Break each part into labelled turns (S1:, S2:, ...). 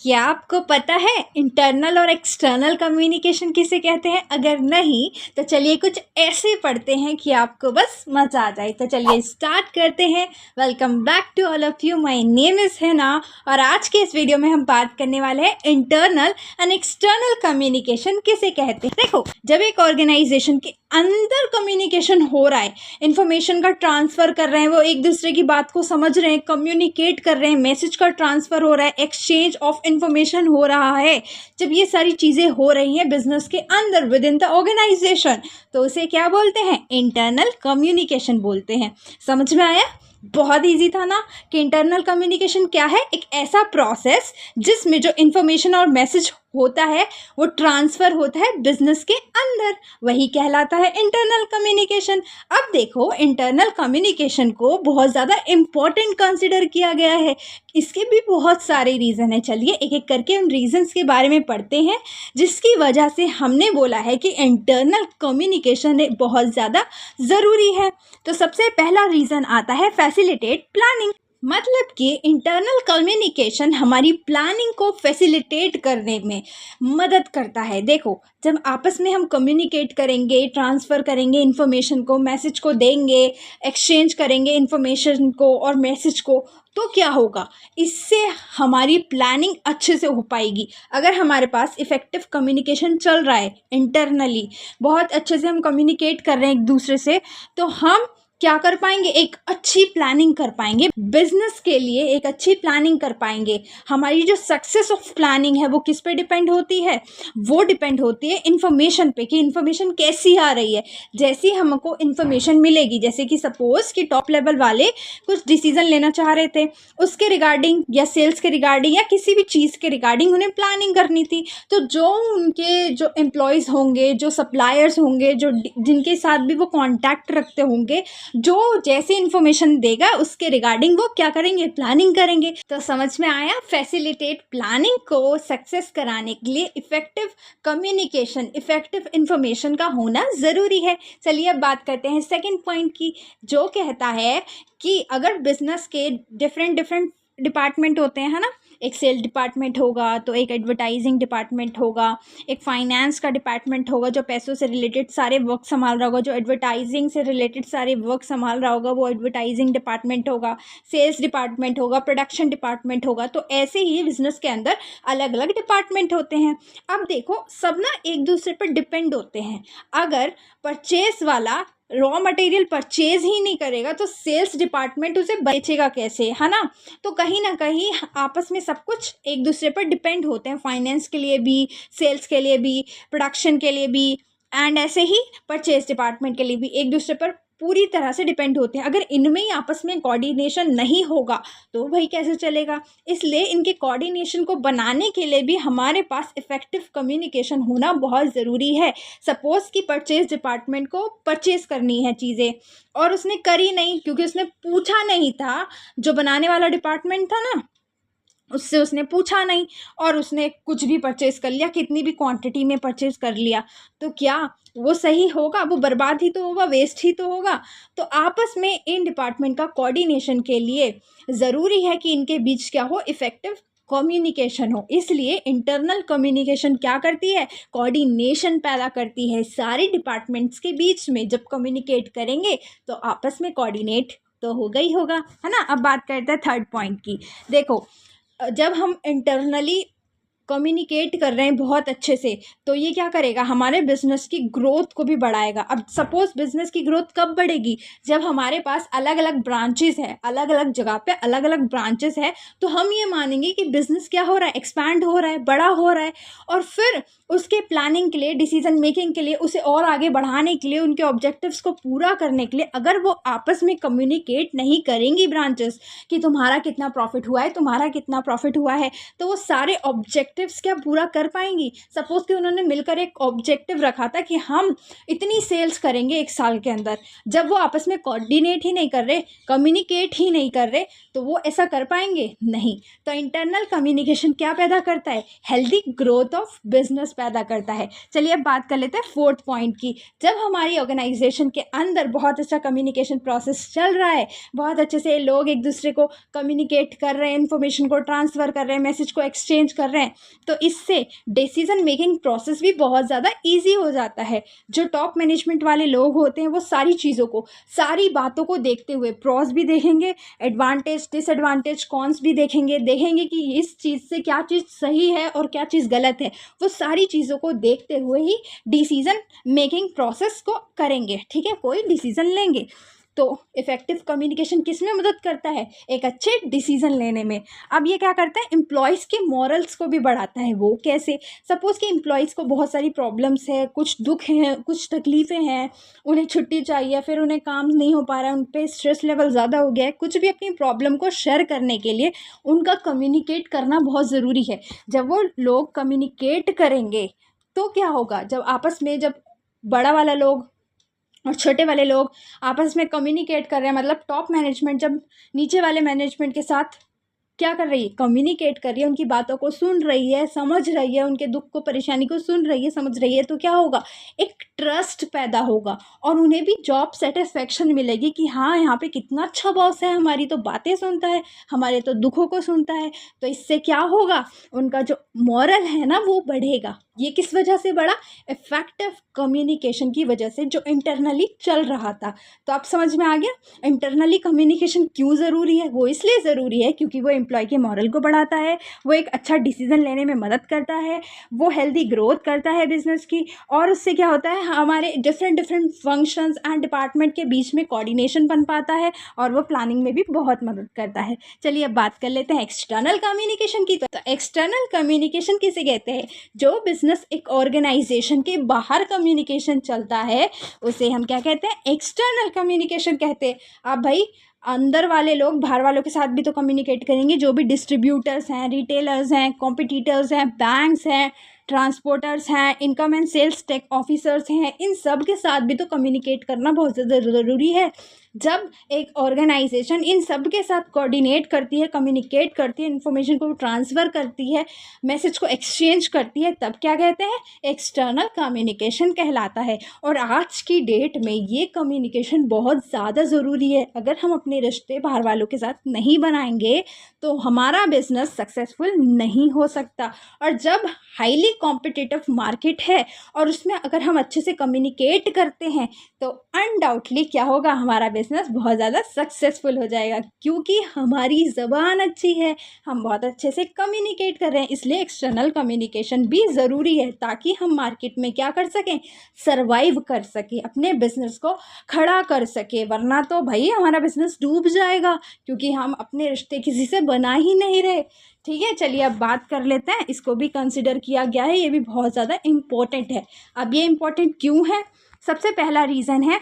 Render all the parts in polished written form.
S1: क्या आपको पता है इंटरनल और एक्सटर्नल कम्युनिकेशन किसे कहते हैं? अगर नहीं तो चलिए कुछ ऐसे पढ़ते हैं कि आपको बस मज़ा आ जाए। तो चलिए स्टार्ट करते हैं। Welcome back to all of you. My name is Hina और आज के इस वीडियो में हम बात करने वाले हैं इंटरनल एंड एक्सटर्नल कम्युनिकेशन किसे कहते हैं। देखो, जब एक ऑर्गेनाइजेशन के अंदर कम्युनिकेशन हो रहा है, इंफॉर्मेशन का ट्रांसफ़र कर रहे हैं, वो एक दूसरे की बात को समझ रहे हैं, कम्युनिकेट कर रहे हैं, मैसेज का ट्रांसफ़र हो रहा है, एक्सचेंज ऑफ इंफॉर्मेशन हो रहा है, जब ये सारी चीज़ें हो रही हैं बिजनेस के अंदर विद इन द ऑर्गेनाइजेशन, तो उसे क्या बोलते हैं? इंटरनल कम्युनिकेशन बोलते हैं। समझ में आया? बहुत इजी था ना कि इंटरनल कम्युनिकेशन क्या है? एक ऐसा प्रोसेस जिसमें जो इंफॉर्मेशन और मैसेज होता है वो ट्रांसफ़र होता है बिजनेस के अंदर, वही कहलाता है इंटरनल कम्युनिकेशन। अब देखो, इंटरनल कम्युनिकेशन को बहुत ज़्यादा इम्पॉर्टेंट कंसिडर किया गया है। इसके भी बहुत सारे रीज़न है। चलिए एक एक करके उन रीजंस के बारे में पढ़ते हैं जिसकी वजह से हमने बोला है कि इंटरनल कम्युनिकेशन बहुत ज़्यादा ज़रूरी है। तो सबसे पहला रीज़न आता है फैसिलिटेट प्लानिंग। मतलब कि इंटरनल कम्युनिकेशन हमारी प्लानिंग को फैसिलिटेट करने में मदद करता है। देखो, जब आपस में हम कम्युनिकेट करेंगे, ट्रांसफ़र करेंगे इन्फॉर्मेशन को, मैसेज को देंगे, एक्सचेंज करेंगे इन्फॉर्मेशन को और मैसेज को, तो क्या होगा? इससे हमारी प्लानिंग अच्छे से हो पाएगी। अगर हमारे पास इफ़ेक्टिव कम्युनिकेशन चल रहा है इंटरनली, बहुत अच्छे से हम कम्युनिकेट कर रहे हैं एक दूसरे से, तो हम क्या कर पाएंगे? एक अच्छी प्लानिंग कर पाएंगे। बिजनेस के लिए एक अच्छी प्लानिंग कर पाएंगे। हमारी जो सक्सेस ऑफ प्लानिंग है वो किस पे डिपेंड होती है? वो डिपेंड होती है इन्फॉर्मेशन पे, कि इन्फॉर्मेशन कैसी आ रही है। जैसी हमको इन्फॉर्मेशन मिलेगी, जैसे कि सपोज कि टॉप लेवल वाले कुछ डिसीजन लेना चाह रहे थे, उसके रिगार्डिंग या सेल्स के रिगार्डिंग या किसी भी चीज़ के रिगार्डिंग उन्हें प्लानिंग करनी थी, तो जो उनके जो एम्प्लॉयज़ होंगे, जो सप्लायर्स होंगे, जो जिनके साथ भी वो कॉन्टैक्ट रखते होंगे, जो जैसी इन्फॉर्मेशन देगा उसके रिगार्डिंग वो क्या करेंगे? प्लानिंग करेंगे। तो समझ में आया? फैसिलिटेट प्लानिंग को सक्सेस कराने के लिए इफेक्टिव कम्युनिकेशन, इफेक्टिव इन्फॉर्मेशन का होना ज़रूरी है। चलिए अब बात करते हैं सेकंड पॉइंट की, जो कहता है कि अगर बिजनेस के डिफरेंट डिफरेंट डिपार्टमेंट होते हैं, है ना? एक सेल डिपार्टमेंट होगा, तो एक एडवर्टाइजिंग डिपार्टमेंट होगा, एक फाइनेंस का डिपार्टमेंट होगा जो पैसों से रिलेटेड सारे वर्क संभाल रहा होगा, जो एडवर्टाइजिंग से रिलेटेड सारे वर्क संभाल रहा होगा वो एडवर्टाइजिंग डिपार्टमेंट होगा, सेल्स डिपार्टमेंट होगा, प्रोडक्शन डिपार्टमेंट होगा। तो ऐसे ही बिजनेस के अंदर अलग अलग डिपार्टमेंट होते हैं। अब देखो, सब ना एक दूसरे पर डिपेंड होते हैं। अगर परचेस वाला रॉ मटेरियल परचेज ही नहीं करेगा तो सेल्स डिपार्टमेंट उसे बेचेगा कैसे, है ना? तो कहीं ना कहीं आपस में सब कुछ एक दूसरे पर डिपेंड होते हैं। फाइनेंस के लिए भी, सेल्स के लिए भी, प्रोडक्शन के लिए भी, एंड ऐसे ही परचेज डिपार्टमेंट के लिए भी एक दूसरे पर पूरी तरह से डिपेंड होते हैं। अगर इनमें ही आपस में कोऑर्डिनेशन नहीं होगा तो भाई कैसे चलेगा? इसलिए इनके कोऑर्डिनेशन को बनाने के लिए भी हमारे पास इफेक्टिव कम्युनिकेशन होना बहुत ज़रूरी है। सपोज़ कि परचेज डिपार्टमेंट को परचेज करनी है चीज़ें और उसने करी नहीं क्योंकि उसने पूछा नहीं था, जो बनाने वाला डिपार्टमेंट था ना उससे उसने पूछा नहीं और उसने कुछ भी परचेज कर लिया, कितनी भी क्वांटिटी में परचेज कर लिया, तो क्या वो सही होगा? वो बर्बाद ही तो होगा, वेस्ट ही तो होगा। तो आपस में इन डिपार्टमेंट का कोऑर्डिनेशन के लिए ज़रूरी है कि इनके बीच क्या हो? इफेक्टिव कम्युनिकेशन हो। इसलिए इंटरनल कम्युनिकेशन क्या करती है? कोऑर्डिनेशन पैदा करती है। सारे डिपार्टमेंट्स के बीच में जब कम्युनिकेट करेंगे तो आपस में कोऑर्डिनेट तो होगा ही होगा, है ना? अब बात करते हैं थर्ड पॉइंट की। देखो, जब हम इंटरनली कम्युनिकेट कर रहे हैं बहुत अच्छे से, तो ये क्या करेगा? हमारे बिजनेस की ग्रोथ को भी बढ़ाएगा। अब सपोज बिजनेस की ग्रोथ कब बढ़ेगी? जब हमारे पास अलग अलग ब्रांचेस है, अलग अलग जगह पे अलग अलग ब्रांचेस है, तो हम ये मानेंगे कि बिजनेस क्या हो रहा है? एक्सपैंड हो रहा है, बड़ा हो रहा है। और फिर उसके प्लानिंग के लिए, डिसीजन मेकिंग के लिए, उसे और आगे बढ़ाने के लिए, उनके ऑब्जेक्टिव्स को पूरा करने के लिए अगर वो आपस में कम्युनिकेट नहीं करेंगी ब्रांचेस कि तुम्हारा कितना प्रॉफिट हुआ है, तुम्हारा कितना प्रॉफिट हुआ है, तो वो सारे ऑब्जेक्टिव्स क्या पूरा कर पाएंगी? सपोज कि उन्होंने मिलकर एक ऑब्जेक्टिव रखा था कि हम इतनी सेल्स करेंगे एक साल के अंदर, जब वो आपस में कोऑर्डिनेट ही नहीं कर रहे, कम्युनिकेट ही नहीं कर रहे, तो वो ऐसा कर पाएंगे? नहीं। तो इंटरनल कम्युनिकेशन क्या पैदा करता है? हेल्दी ग्रोथ ऑफ बिजनेस पैदा करता है। चलिए अब बात कर लेते हैं फोर्थ पॉइंट की। जब हमारी ऑर्गेनाइजेशन के अंदर बहुत अच्छा कम्युनिकेशन प्रोसेस चल रहा है, बहुत अच्छे से लोग एक दूसरे को कम्युनिकेट कर रहे हैं, इन्फॉर्मेशन को ट्रांसफ़र कर रहे हैं, मैसेज को एक्सचेंज कर रहे हैं, तो इससे डिसीजन मेकिंग प्रोसेस भी बहुत ज़्यादा ईजी हो जाता है। जो टॉप मैनेजमेंट वाले लोग होते हैं वो सारी चीज़ों को, सारी बातों को देखते हुए प्रॉस भी देखेंगे, एडवांटेज डिसएडवांटेज कॉन्स भी देखेंगे कि इस चीज़ से क्या चीज़ सही है और क्या चीज़ गलत है। वो सारी चीज़ों को देखते हुए ही डिसीजन मेकिंग प्रोसेस को करेंगे, ठीक है, कोई डिसीजन लेंगे। तो इफ़ेक्टिव कम्युनिकेशन किस में मदद करता है? एक अच्छे डिसीजन लेने में। अब ये क्या करता है? एम्प्लॉयज़ के मॉरल्स को भी बढ़ाता है। वो कैसे? सपोज़ कि एम्प्लॉयज़ को बहुत सारी प्रॉब्लम्स है, कुछ दुख हैं, कुछ तकलीफ़ें हैं, उन्हें छुट्टी चाहिए, फिर उन्हें काम नहीं हो पा रहा है, उन पे स्ट्रेस लेवल ज़्यादा हो गया है, कुछ भी अपनी प्रॉब्लम को शेयर करने के लिए उनका कम्युनिकेट करना बहुत ज़रूरी है। जब वो लोग कम्युनिकेट करेंगे तो क्या होगा? जब आपस में जब बड़ा वाला लोग और छोटे वाले लोग आपस में कम्युनिकेट कर रहे हैं, मतलब टॉप मैनेजमेंट जब नीचे वाले मैनेजमेंट के साथ क्या कर रही है? कम्युनिकेट कर रही है, उनकी बातों को सुन रही है, समझ रही है, उनके दुख को परेशानी को सुन रही है, समझ रही है, तो क्या होगा? एक ट्रस्ट पैदा होगा और उन्हें भी जॉब सेटिस्फेक्शन मिलेगी कि हाँ, यहाँ पे कितना अच्छा बॉस है, हमारी तो बातें सुनता है, हमारे तो दुखों को सुनता है। तो इससे क्या होगा? उनका जो मॉरल है ना वो बढ़ेगा। ये किस वजह से बढ़ा? इफेक्टिव कम्युनिकेशन की वजह से, जो इंटरनली चल रहा था। तो आप समझ में आ गया इंटरनली कम्युनिकेशन क्यों ज़रूरी है? वो इसलिए ज़रूरी है क्योंकि वो एम्प्लॉय के मॉरल को बढ़ाता है, वो एक अच्छा डिसीजन लेने में मदद करता है, वो हेल्दी ग्रोथ करता है बिजनेस की, और उससे क्या होता है? हमारे डिफरेंट फंक्शंस एंड डिपार्टमेंट के बीच में कोऑर्डिनेशन बन पाता है और वो प्लानिंग में भी बहुत मदद करता है। चलिए अब बात कर लेते हैं एक्सटर्नल कम्युनिकेशन की। तो एक्सटर्नल कम्युनिकेशन किसे कहते हैं? जो बिजनेस एक ऑर्गेनाइजेशन के बाहर कम्युनिकेशन चलता है उसे हम क्या कहते हैं? एक्सटर्नल कम्युनिकेशन कहते हैं। अब भाई अंदर वाले लोग बाहर वालों के साथ भी तो कम्युनिकेट करेंगे, जो भी डिस्ट्रीब्यूटर्स हैं, रिटेलर्स हैं, कॉम्पिटिटर्स हैं, बैंक्स हैं, ट्रांसपोर्टर्स हैं, income and sales tax officers हैं, इन सब के साथ भी तो कम्युनिकेट करना बहुत ज़्यादा ज़रूरी है। जब एक ऑर्गेनाइजेशन इन सब के साथ कोऑर्डिनेट करती है, कम्युनिकेट करती है, इन्फॉर्मेशन को ट्रांसफ़र करती है, मैसेज को एक्सचेंज करती है, तब क्या कहते हैं? एक्सटर्नल कम्युनिकेशन कहलाता है। और आज की डेट में ये कम्युनिकेशन बहुत ज़्यादा ज़रूरी है। अगर हम अपने रिश्ते बाहर वालों के साथ नहीं बनाएंगे तो हमारा बिजनेस सक्सेसफुल नहीं हो सकता। और जब हाईली कॉम्पिटिटिव मार्केट है और उसमें अगर हम अच्छे से कम्युनिकेट करते हैं तो अनडाउटली क्या होगा? हमारा बिजनेस बहुत ज़्यादा सक्सेसफुल हो जाएगा, क्योंकि हमारी ज़बान अच्छी है, हम बहुत अच्छे से कम्युनिकेट कर रहे हैं। इसलिए एक्सटर्नल कम्युनिकेशन भी ज़रूरी है ताकि हम मार्केट में क्या कर सकें? सर्वाइव कर सकें, अपने बिजनेस को खड़ा कर सकें। वरना तो भाई हमारा बिजनेस डूब जाएगा, क्योंकि हम अपने रिश्ते किसी से बना ही नहीं रहे। ठीक है, चलिए अब बात कर लेते हैं, इसको भी कंसिडर किया गया है, ये भी बहुत ज़्यादा इम्पोर्टेंट है। अब ये इम्पोर्टेंट क्यों है? सबसे पहला रीज़न है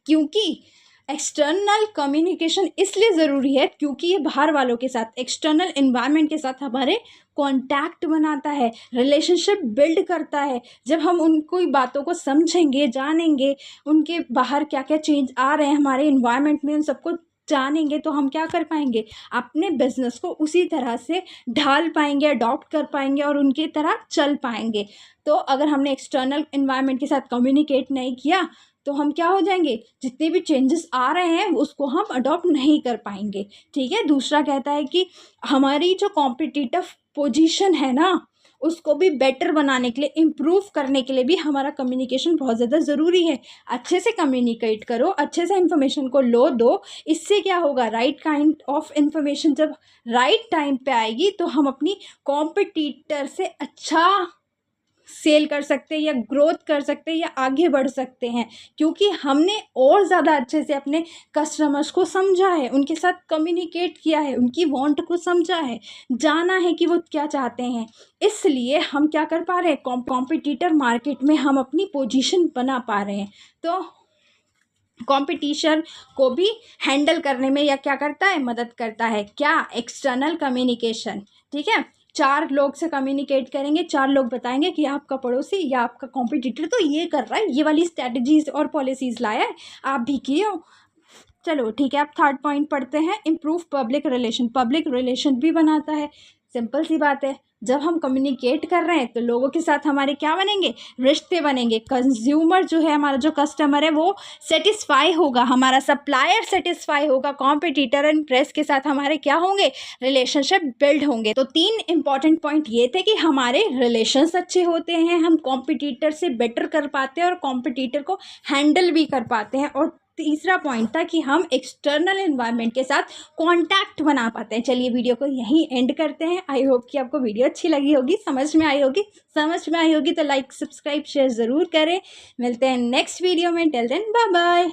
S1: क्योंकि एक्सटर्नल कम्युनिकेशन इसलिए ज़रूरी है क्योंकि ये बाहर वालों के साथ, एक्सटर्नल एनवायरनमेंट के साथ हमारे कांटेक्ट बनाता है, रिलेशनशिप बिल्ड करता है। जब हम उनको बातों को समझेंगे, जानेंगे, उनके बाहर क्या क्या चेंज आ रहे हैं हमारे एनवायरनमेंट में, उन सबको जानेंगे, तो हम क्या कर पाएंगे? अपने बिजनेस को उसी तरह से ढाल पाएंगे, अडॉप्ट कर पाएंगे और उनकी तरह चल पाएंगे। तो अगर हमने एक्सटर्नल एनवायरनमेंट के साथ कम्युनिकेट नहीं किया तो हम क्या हो जाएंगे? जितने भी चेंजेस आ रहे हैं उसको हम अडॉप्ट नहीं कर पाएंगे। ठीक है, दूसरा कहता है कि हमारी जो कॉम्पिटिटिव पोजीशन है ना, उसको भी बेटर बनाने के लिए, इम्प्रूव करने के लिए भी हमारा कम्युनिकेशन बहुत ज़्यादा ज़रूरी है। अच्छे से कम्युनिकेट करो, अच्छे से इन्फॉर्मेशन को लो दो। इससे क्या होगा? राइट काइंड ऑफ इन्फॉर्मेशन जब राइट टाइम पे आएगी तो हम अपनी कॉम्पिटिटर से अच्छा सेल कर सकते हैं या ग्रोथ कर सकते हैं या आगे बढ़ सकते हैं, क्योंकि हमने और ज़्यादा अच्छे से अपने कस्टमर्स को समझा है, उनके साथ कम्युनिकेट किया है, उनकी वांट को समझा है, जाना है कि वो क्या चाहते हैं। इसलिए हम क्या कर पा रहे हैं? कॉम्पिटिटर मार्केट में हम अपनी पोजीशन बना पा रहे हैं। तो कंपटीशन को भी हैंडल करने में या क्या करता है? मदद करता है। क्या? External communication. ठीक है, 4 लोग से कम्युनिकेट करेंगे, 4 लोग बताएंगे कि आपका पड़ोसी या आपका कॉम्पिटिटर तो ये कर रहा है, ये वाली स्ट्रेटजीज और पॉलिसीज़ लाया है, आप भी किए हो। चलो ठीक है, अब थर्ड पॉइंट पढ़ते हैं, improve public relation. Public relation भी बनाता है। सिंपल सी बात है, जब हम कम्युनिकेट कर रहे हैं तो लोगों के साथ हमारे क्या बनेंगे, रिश्ते बनेंगे। कंज्यूमर जो है, हमारा जो कस्टमर है वो सेटिस्फाई होगा, हमारा सप्लायर सेटिस्फाई होगा, कॉम्पिटिटर एंड प्रेस के साथ हमारे क्या होंगे, रिलेशनशिप बिल्ड होंगे। तो 3 इंपॉर्टेंट पॉइंट ये थे कि हमारे रिलेशंस अच्छे होते हैं, हम कॉम्पिटिटर से बेटर कर पाते हैं और कॉम्पिटिटर को हैंडल भी कर पाते हैं। और तीसरा पॉइंट था कि हम एक्सटर्नल एनवायरनमेंट के साथ कांटेक्ट बना पाते हैं। चलिए वीडियो को यहीं एंड करते हैं। आई होप कि आपको वीडियो अच्छी लगी होगी, समझ में आई होगी तो लाइक सब्सक्राइब शेयर ज़रूर करें। मिलते हैं नेक्स्ट वीडियो में। Till then bye bye.